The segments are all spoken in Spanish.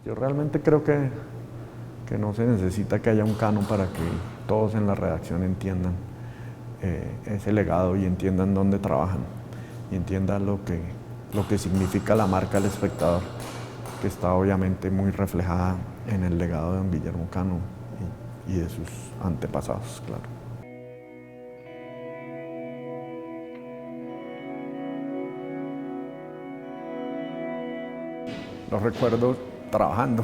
Yo realmente creo que no se necesita que haya un canon para que todos en la redacción entiendan ese legado y entiendan dónde trabajan y entiendan lo que significa la marca al espectador, que está obviamente muy reflejada en el legado de don Guillermo Cano y de sus antepasados, claro. Lo recuerdo trabajando,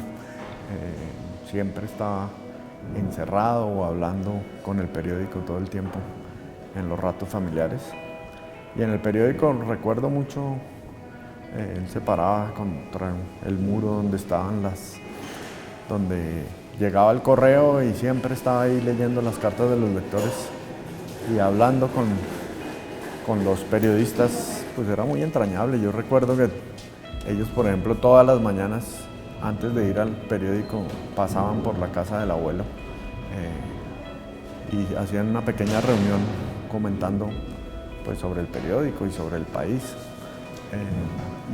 siempre estaba encerrado o hablando con el periódico todo el tiempo en los ratos familiares. Y en el periódico recuerdo mucho, él se paraba contra el muro donde llegaba el correo y siempre estaba ahí leyendo las cartas de los lectores y hablando con los periodistas, pues era muy entrañable. Yo recuerdo que ellos, por ejemplo, todas las mañanas antes de ir al periódico pasaban por la casa del abuelo y hacían una pequeña reunión comentando pues, sobre el periódico y sobre el país.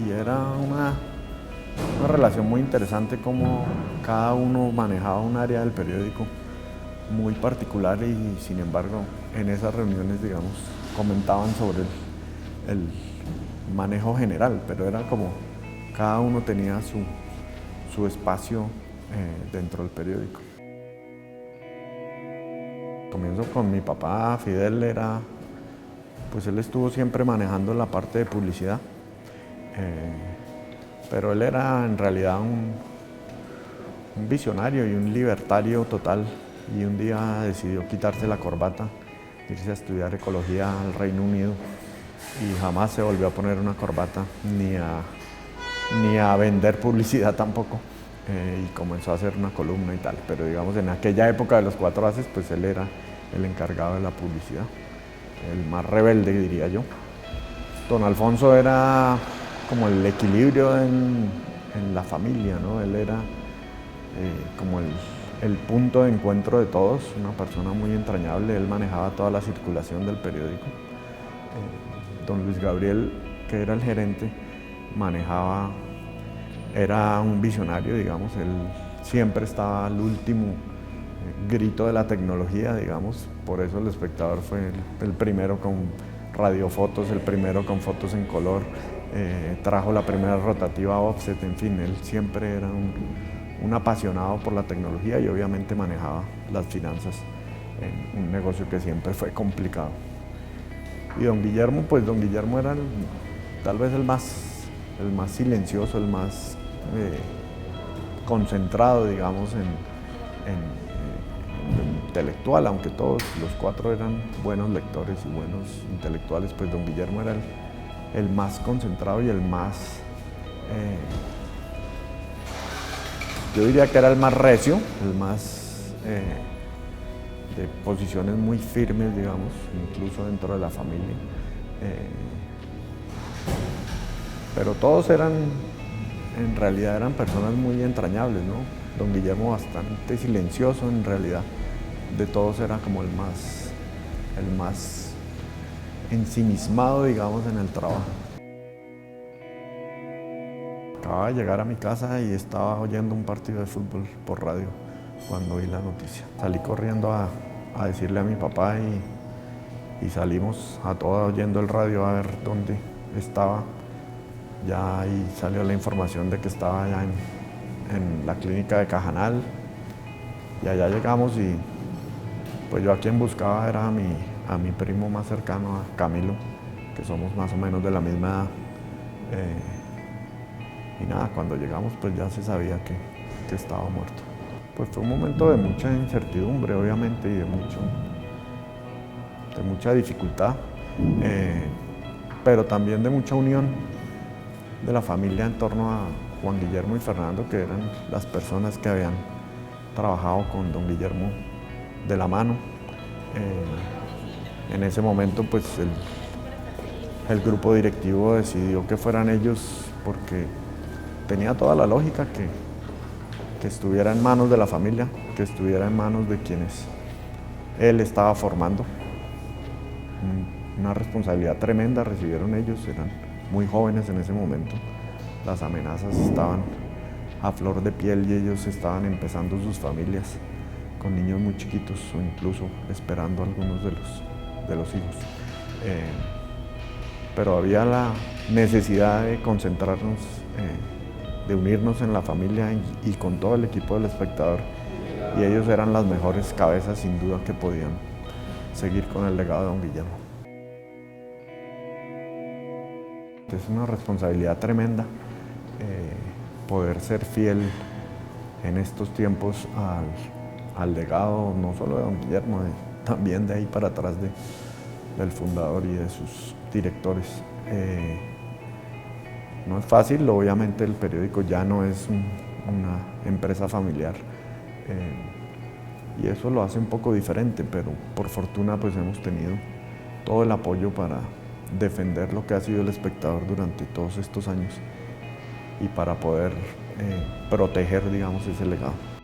Y era una relación muy interesante como cada uno manejaba un área del periódico muy particular y sin embargo en esas reuniones, digamos, comentaban sobre el manejo general, pero era como cada uno tenía su espacio dentro del periódico. Comienzo con mi papá, Fidel pues él estuvo siempre manejando la parte de publicidad, pero él era en realidad un visionario y un libertario total y un día decidió quitarse la corbata, irse a estudiar ecología al Reino Unido y jamás se volvió a poner una corbata ni a vender publicidad tampoco. Y comenzó a hacer una columna y tal, pero digamos en aquella época de los 4 haces, pues él era el encargado de la publicidad, el más rebelde diría yo. Don Alfonso era como el equilibrio en la familia, ¿no? Él era como el punto de encuentro de todos, una persona muy entrañable, él manejaba toda la circulación del periódico. Don Luis Gabriel, que era el gerente, era un visionario, digamos, él siempre estaba al último grito de la tecnología, digamos, por eso El Espectador fue el primero con radiofotos, el primero con fotos en color, trajo la primera rotativa offset, en fin, él siempre era un apasionado por la tecnología y obviamente manejaba las finanzas en un negocio que siempre fue complicado. Y don Guillermo, pues don Guillermo era tal vez el más silencioso, el más concentrado, digamos, en lo intelectual, aunque todos los 4 eran buenos lectores y buenos intelectuales, pues don Guillermo era el más concentrado y el más, yo diría que era el más recio, el más de posiciones muy firmes, digamos, incluso dentro de la familia. Pero todos en realidad eran personas muy entrañables, ¿no? Don Guillermo bastante silencioso en realidad, de todos era como el más ensimismado, digamos, en el trabajo. Acababa de llegar a mi casa y estaba oyendo un partido de fútbol por radio cuando oí la noticia. Salí corriendo a decirle a mi papá y salimos a toda oyendo el radio a ver dónde estaba. Ya ahí salió la información de que estaba ya en la clínica de Cajanal y allá llegamos y pues yo a quien buscaba era a mi primo más cercano, a Camilo, que somos más o menos de la misma edad. Y nada, cuando llegamos pues ya se sabía que estaba muerto. Pues fue un momento de mucha incertidumbre, obviamente, y de mucha dificultad, pero también de mucha unión de la familia en torno a Juan Guillermo y Fernando, que eran las personas que habían trabajado con don Guillermo de la mano. En ese momento pues el grupo directivo decidió que fueran ellos porque tenía toda la lógica que estuviera en manos de la familia, que estuviera en manos de quienes él estaba formando. Una responsabilidad tremenda recibieron ellos, eran muy jóvenes en ese momento, las amenazas estaban a flor de piel y ellos estaban empezando sus familias con niños muy chiquitos o incluso esperando algunos de los hijos. Pero había la necesidad de concentrarnos, de unirnos en la familia y con todo el equipo del Espectador, y ellos eran las mejores cabezas sin duda que podían seguir con el legado de don Guillermo. Es una responsabilidad tremenda poder ser fiel en estos tiempos al legado no solo de don Guillermo, también de ahí para atrás del fundador y de sus directores. No es fácil, obviamente el periódico ya no es una empresa familiar y eso lo hace un poco diferente, pero por fortuna pues hemos tenido todo el apoyo para defender lo que ha sido el Espectador durante todos estos años y para poder proteger, digamos, ese legado.